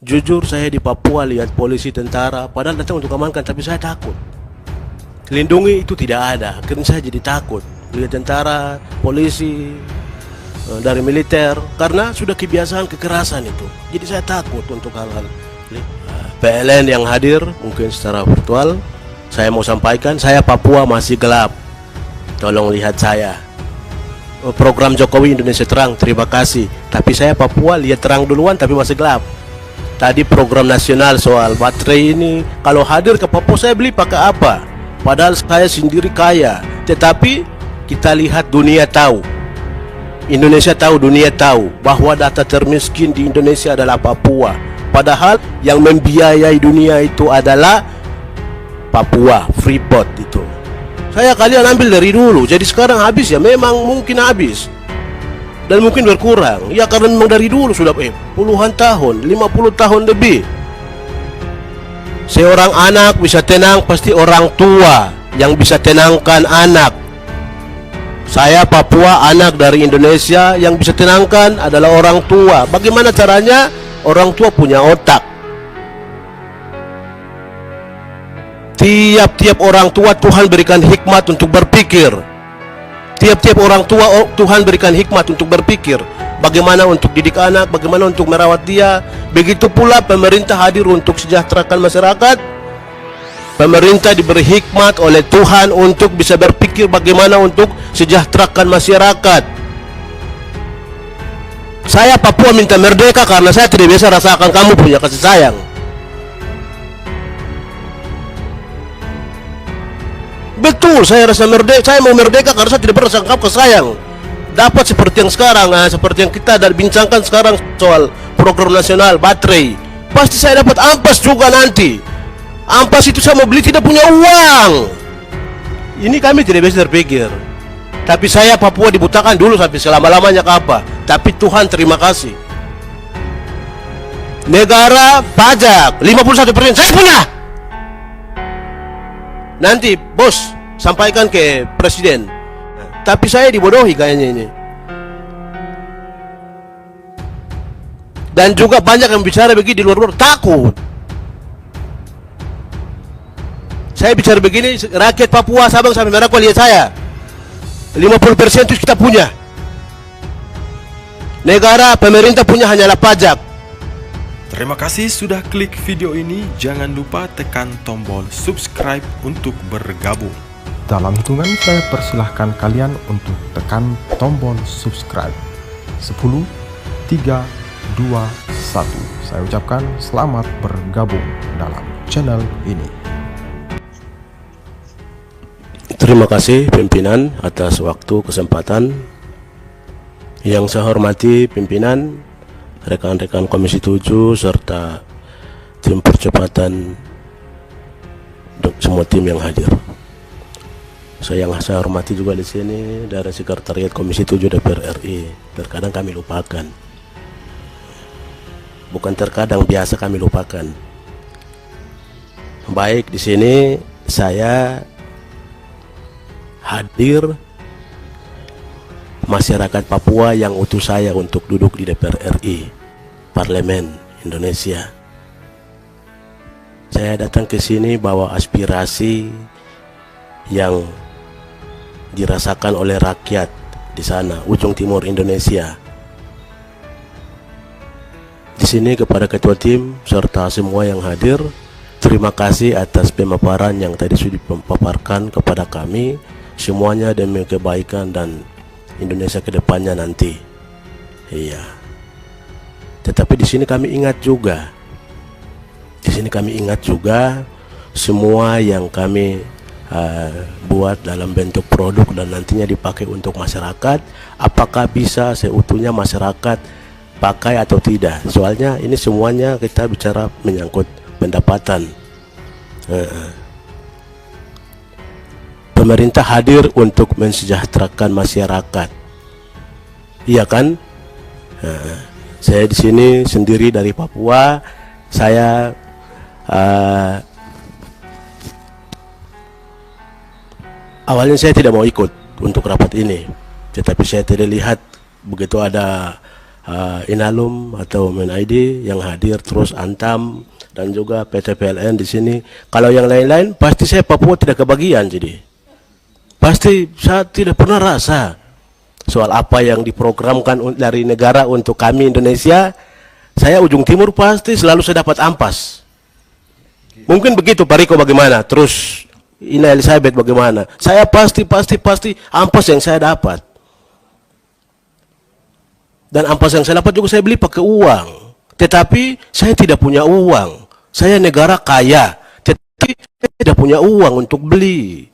Jujur saya di Papua lihat polisi tentara padahal datang untuk amankan, tapi saya takut. Lindungi itu tidak ada, akhirnya saya jadi takut lihat tentara, polisi, dari militer, karena sudah kebiasaan kekerasan itu. Jadi saya takut untuk hal-hal. PLN yang hadir mungkin secara virtual, saya mau sampaikan, saya Papua masih gelap. Tolong lihat saya. Program Jokowi Indonesia Terang, terima kasih. Tapi saya Papua lihat terang duluan tapi masih gelap. Tadi program nasional soal baterai ini, kalau hadir ke Papua saya beli pakai apa? Padahal saya sendiri kaya. Tetapi kita lihat dunia tahu, Indonesia tahu, dunia tahu bahwa data termiskin di Indonesia adalah Papua. Padahal yang membiayai dunia itu adalah Papua, Freeport itu. Saya kalian ambil dari dulu, jadi sekarang habis ya, memang mungkin habis. Dan mungkin berkurang, ya karena memang dari dulu sudah puluhan tahun, 50 tahun lebih. Seorang anak bisa tenang, pasti orang tua yang bisa tenangkan anak. Saya Papua, anak dari Indonesia, yang bisa tenangkan adalah orang tua. Bagaimana caranya? Orang tua punya otak. Tiap-tiap orang tua Tuhan berikan hikmat untuk berpikir. Tiap-tiap orang tua Tuhan berikan hikmat untuk berpikir bagaimana untuk didik anak, bagaimana untuk merawat dia. Begitu pula pemerintah hadir untuk sejahterakan masyarakat. Pemerintah diberi hikmat oleh Tuhan untuk bisa berpikir bagaimana untuk sejahterakan masyarakat. Saya Papua minta merdeka karena saya tidak bisa rasakan kamu punya kasih sayang. Betul, saya rasa merdeka. Saya mau merdeka karena saya tidak pernah rasakan kamu kasih sayang. Dapat seperti yang sekarang, seperti yang kita ada bincangkan sekarang soal program nasional baterai. Pasti saya dapat ampas juga nanti. Ampas itu saya mau beli tidak punya uang. Ini kami tidak bisa terpikir. Tapi saya Papua dibutakan dulu sampai selama-lamanya ke apa. Tapi Tuhan terima kasih. Negara pajak 51% saya punya. Nanti bos sampaikan ke presiden. Tapi saya dibodohi kayaknya ini. Dan juga banyak yang bicara begini di luar-luar, takut. Saya bicara begini, rakyat Papua, Sabang sampai Merauke lihat saya. 50% itu kita punya. Negara, pemerintah punya hanyalah pajak. Terima kasih sudah klik video ini. Jangan lupa tekan tombol subscribe untuk bergabung. Dalam hitungan saya persilahkan kalian untuk tekan tombol subscribe. 10, 3, 2, 1. Saya ucapkan selamat bergabung dalam channel ini. Terima kasih pimpinan atas waktu kesempatan. Yang saya hormati pimpinan, rekan-rekan Komisi 7 serta tim percepatan, semua tim yang hadir. Saya hormati juga di sini dari Sekretariat Komisi 7 DPR RI. Terkadang kami lupakan. Bukan terkadang, biasa kami lupakan. Baik, di sini saya hadir masyarakat Papua yang utus saya untuk duduk di DPR RI, Parlemen Indonesia. Saya datang ke sini bawa aspirasi yang dirasakan oleh rakyat di sana, ujung timur Indonesia. Di sini kepada ketua tim serta semua yang hadir, terima kasih atas pemaparan yang tadi sudah dipaparkan kepada kami. Semuanya demi kebaikan dan Indonesia ke depannya nanti. Iya. Tetapi di sini kami ingat juga. Di sini kami ingat juga semua yang kami buat dalam bentuk produk dan nantinya dipakai untuk masyarakat, apakah bisa seutuhnya masyarakat pakai atau tidak. Soalnya ini semuanya kita bicara menyangkut pendapatan. Pemerintah hadir untuk mensejahterakan masyarakat, iya kan? Saya di sini sendiri dari Papua. Saya awalnya saya tidak mau ikut untuk rapat ini, tetapi saya tidak lihat begitu ada Inalum atau MenID yang hadir, terus Antam dan juga PT PLN di sini. Kalau yang lain-lain pasti saya Papua tidak kebagian, jadi pasti saya tidak pernah rasa soal apa yang diprogramkan dari negara untuk kami Indonesia. Saya ujung timur pasti selalu saya dapat ampas. Mungkin begitu Pak Riko, bagaimana? Terus Ina Elizabeth bagaimana? Saya pasti ampas yang saya dapat. Dan ampas yang saya dapat juga saya beli pakai uang. Tetapi saya tidak punya uang. Saya negara kaya, tetapi saya tidak punya uang untuk beli.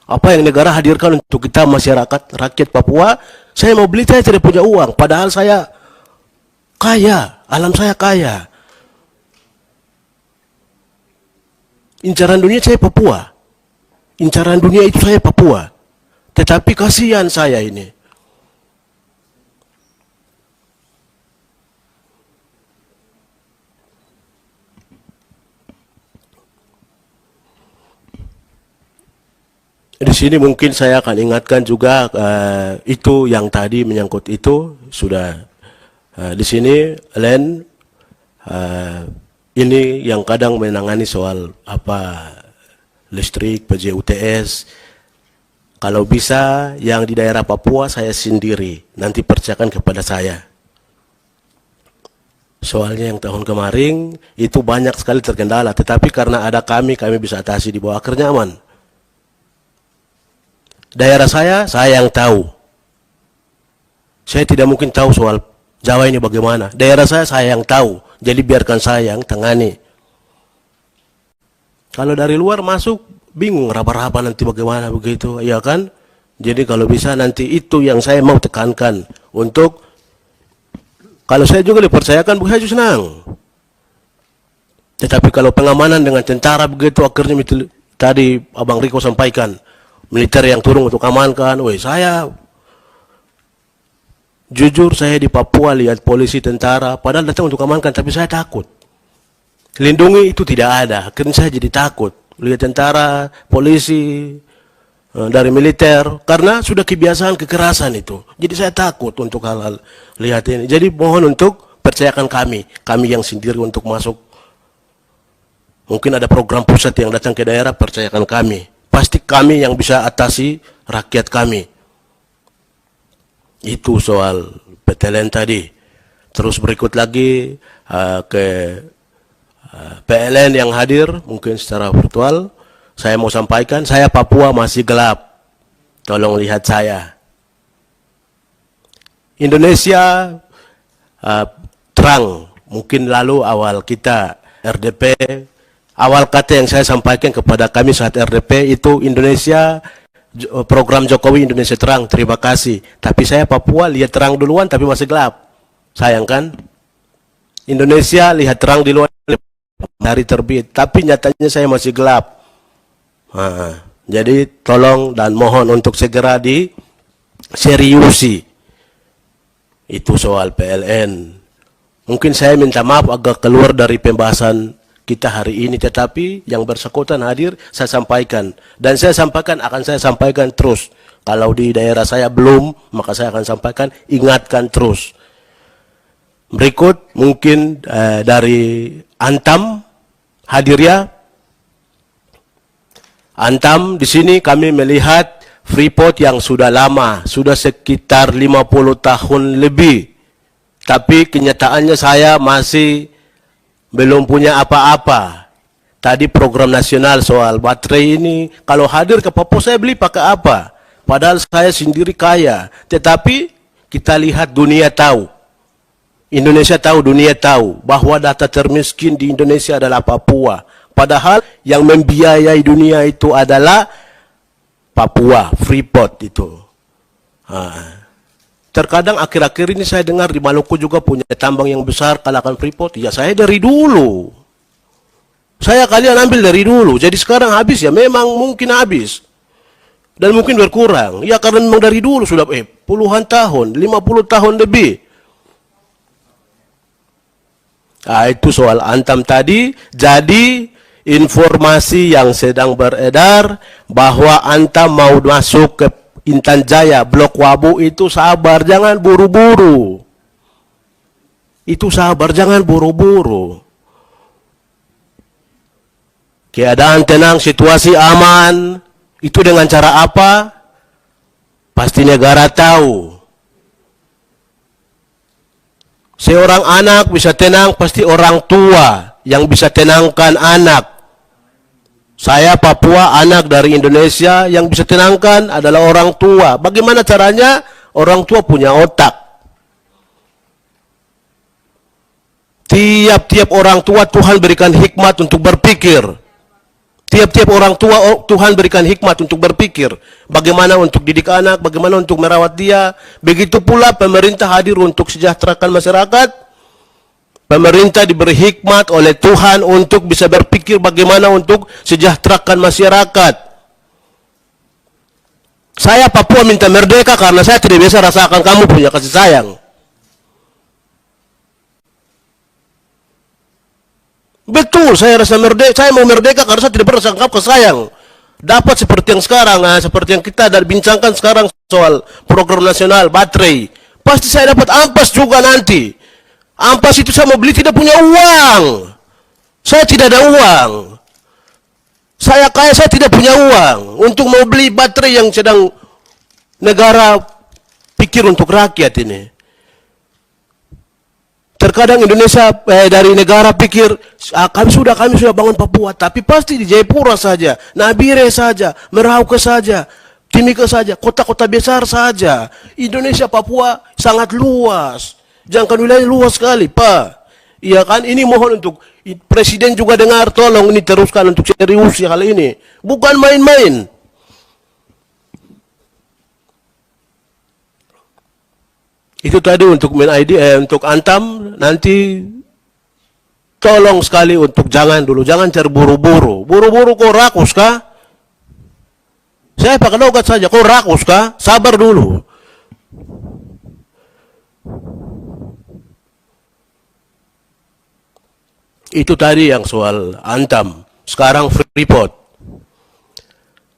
Apa yang negara hadirkan untuk kita masyarakat, rakyat Papua, saya mau beli, saya tidak punya uang. Padahal saya kaya, alam saya kaya. Incaran dunia saya Papua. Incaran dunia itu saya Papua. Tetapi kasihan saya ini. Di sini mungkin saya akan ingatkan juga itu yang tadi menyangkut itu sudah di sini Len ini yang kadang menangani soal apa listrik, PJUTS. Kalau bisa yang di daerah Papua saya sendiri nanti percayakan kepada saya. Soalnya yang tahun kemarin itu banyak sekali terkendala, tetapi karena ada kami bisa atasi di bawah Akhir Nyaman. Daerah saya yang tahu. Saya tidak mungkin tahu soal Jawa ini bagaimana. Daerah saya yang tahu. Jadi biarkan saya yang tangani. Kalau dari luar masuk, bingung raba-raba nanti bagaimana begitu, ya kan? Jadi kalau bisa nanti itu yang saya mau tekankan. Untuk, kalau saya juga dipercayakan, saya juga senang. Tetapi kalau pengamanan dengan tentara begitu, akhirnya itu, tadi Abang Riko sampaikan, militer yang turun untuk amankan. Saya jujur, saya di Papua lihat polisi, tentara, padahal datang untuk amankan, tapi saya takut. Lindungi itu tidak ada, akhirnya saya jadi takut. Lihat tentara, polisi, dari militer, karena sudah kebiasaan kekerasan itu. Jadi saya takut untuk hal-hal lihat ini. Jadi mohon untuk percayakan kami yang sendiri untuk masuk. Mungkin ada program pusat yang datang ke daerah, percayakan kami. Pasti kami yang bisa atasi rakyat kami. Itu soal PTLN tadi. Terus berikut lagi ke PLN yang hadir, mungkin secara virtual. Saya mau sampaikan, saya Papua masih gelap. Tolong lihat saya. Indonesia terang. Mungkin lalu awal kita RDP, awal kata yang saya sampaikan kepada kami saat RDP itu Indonesia, program Jokowi Indonesia terang, terima kasih. Tapi saya Papua lihat terang duluan tapi masih gelap. Sayang kan? Indonesia lihat terang di luar hari terbit, tapi nyatanya saya masih gelap. Jadi tolong dan mohon untuk segera diseriusi. Itu soal PLN. Mungkin saya minta maaf agak keluar dari pembahasan kita hari ini, tetapi yang bersangkutan hadir saya sampaikan, dan saya sampaikan, akan saya sampaikan terus. Kalau di daerah saya belum, maka saya akan sampaikan, ingatkan terus. Berikut mungkin dari Antam hadir ya. Antam di sini kami melihat Freeport yang sudah lama, sudah sekitar 50 tahun lebih, tapi kenyataannya saya masih belum punya apa-apa. Tadi program nasional soal baterai ini, kalau hadir ke Papua saya beli pakai apa? Padahal saya sendiri kaya. Tetapi kita lihat dunia tahu. Indonesia tahu, dunia tahu bahwa data termiskin di Indonesia adalah Papua. Padahal yang membiayai dunia itu adalah Papua, Freeport itu. Terkadang akhir-akhir ini saya dengar di Maluku juga punya tambang yang besar kalahkan Freeport. Ya saya dari dulu. Saya kalian ambil dari dulu. Jadi sekarang habis ya, memang mungkin habis. Dan mungkin berkurang. Ya karena memang dari dulu sudah puluhan tahun, 50 tahun lebih. Itu soal Antam tadi. Jadi informasi yang sedang beredar bahwa Antam mau masuk ke Intan Jaya, Blok Wabu itu sabar, jangan buru-buru. Itu sabar, jangan buru-buru. Keadaan tenang, situasi aman, itu dengan cara apa? Pasti negara tahu. Seorang anak bisa tenang, pasti orang tua yang bisa tenangkan anak. Saya Papua, anak dari Indonesia, yang bisa tenangkan adalah orang tua. Bagaimana caranya? Orang tua punya otak. Tiap-tiap orang tua Tuhan berikan hikmat untuk berpikir. Tiap-tiap orang tua Tuhan berikan hikmat untuk berpikir. Bagaimana untuk didik anak, bagaimana untuk merawat dia. Begitu pula pemerintah hadir untuk sejahterakan masyarakat. Pemerintah diberi hikmat oleh Tuhan untuk bisa berpikir bagaimana untuk sejahterakan masyarakat. Saya Papua minta merdeka karena saya tidak bisa rasakan kamu punya kasih sayang. Betul, saya rasa merdeka. Saya mau merdeka karena saya tidak pernah rasakan kamu kasih sayang. Dapat seperti yang sekarang, seperti yang kita ada bincangkan sekarang soal program nasional baterai. Pasti saya dapat ampas juga nanti. Ampas itu saya mau beli tidak punya uang. Saya tidak ada uang. Saya kaya, saya tidak punya uang untuk mau beli baterai yang sedang negara pikir untuk rakyat ini. Terkadang Indonesia dari negara pikir kami sudah bangun Papua, tapi pasti di Jayapura saja, Nabire saja, Merauke saja, Timika saja, kota-kota besar saja. Indonesia Papua sangat luas. Jangkauan wilayah luas sekali, Pak. Iya kan? Ini mohon untuk Presiden juga dengar, tolong ini teruskan untuk serius ya hal ini. Bukan main-main. Itu tadi untuk untuk Antam, nanti tolong sekali untuk jangan terburu-buru. Buru-buru kok rakus kah? Saya pakai logat saja, kok rakus kah? Sabar dulu. Itu tadi yang soal Antam. Sekarang Freeport.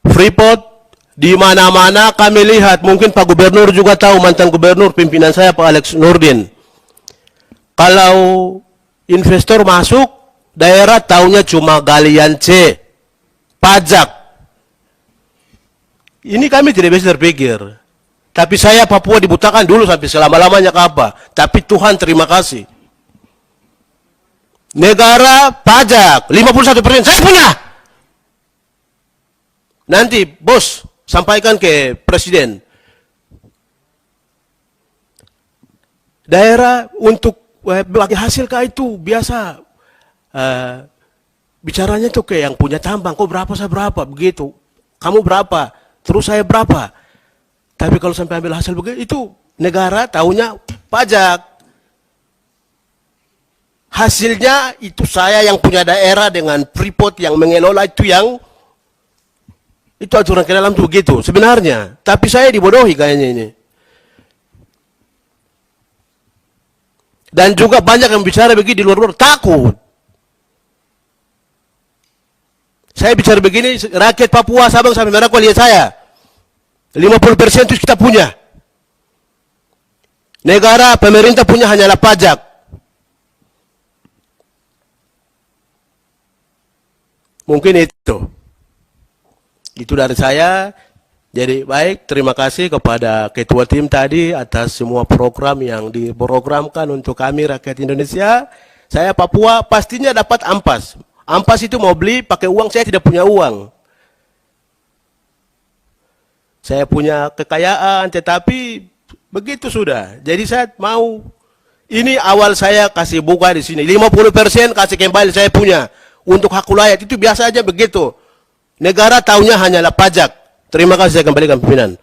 Freeport di mana-mana kami lihat, mungkin Pak Gubernur juga tahu, mantan Gubernur pimpinan saya Pak Alex Nurdin. Kalau investor masuk, daerah taunya cuma galian C, pajak. Ini kami tidak bisa terpikir. Tapi saya Papua dibutakan dulu sampai selama-lamanya ke apa. Tapi Tuhan terima kasih. Negara pajak 51% saya punya. Nanti bos sampaikan ke presiden. Daerah untuk bagi hasil kah itu biasa bicaranya tuh ke yang punya tambang. Kok berapa saya berapa begitu. Kamu berapa? Terus saya berapa? Tapi kalau sampai ambil hasil begitu itu negara tahunya pajak. Hasilnya itu saya yang punya daerah dengan Freeport yang mengelola itu itu aturan ke dalam itu begitu sebenarnya. Tapi saya dibodohi kayaknya ini. Dan juga banyak yang bicara begini di luar-luar takut. Saya bicara begini, rakyat Papua, Sabang sampai Merauke lihat saya. 50% itu kita punya. Negara, pemerintah punya hanyalah pajak. Mungkin itu dari saya. Jadi baik, terima kasih kepada ketua tim tadi atas semua program yang diprogramkan untuk kami rakyat Indonesia. Saya Papua pastinya dapat ampas. Ampas itu mau beli pakai uang, saya tidak punya uang. Saya punya kekayaan, tetapi begitu sudah. Jadi saya mau, ini awal saya kasih buka di sini. 50% kasih kembali saya punya. Untuk hak ulayat itu biasa aja begitu. Negara tahunya hanyalah pajak. Terima kasih, saya kembalikan pimpinan.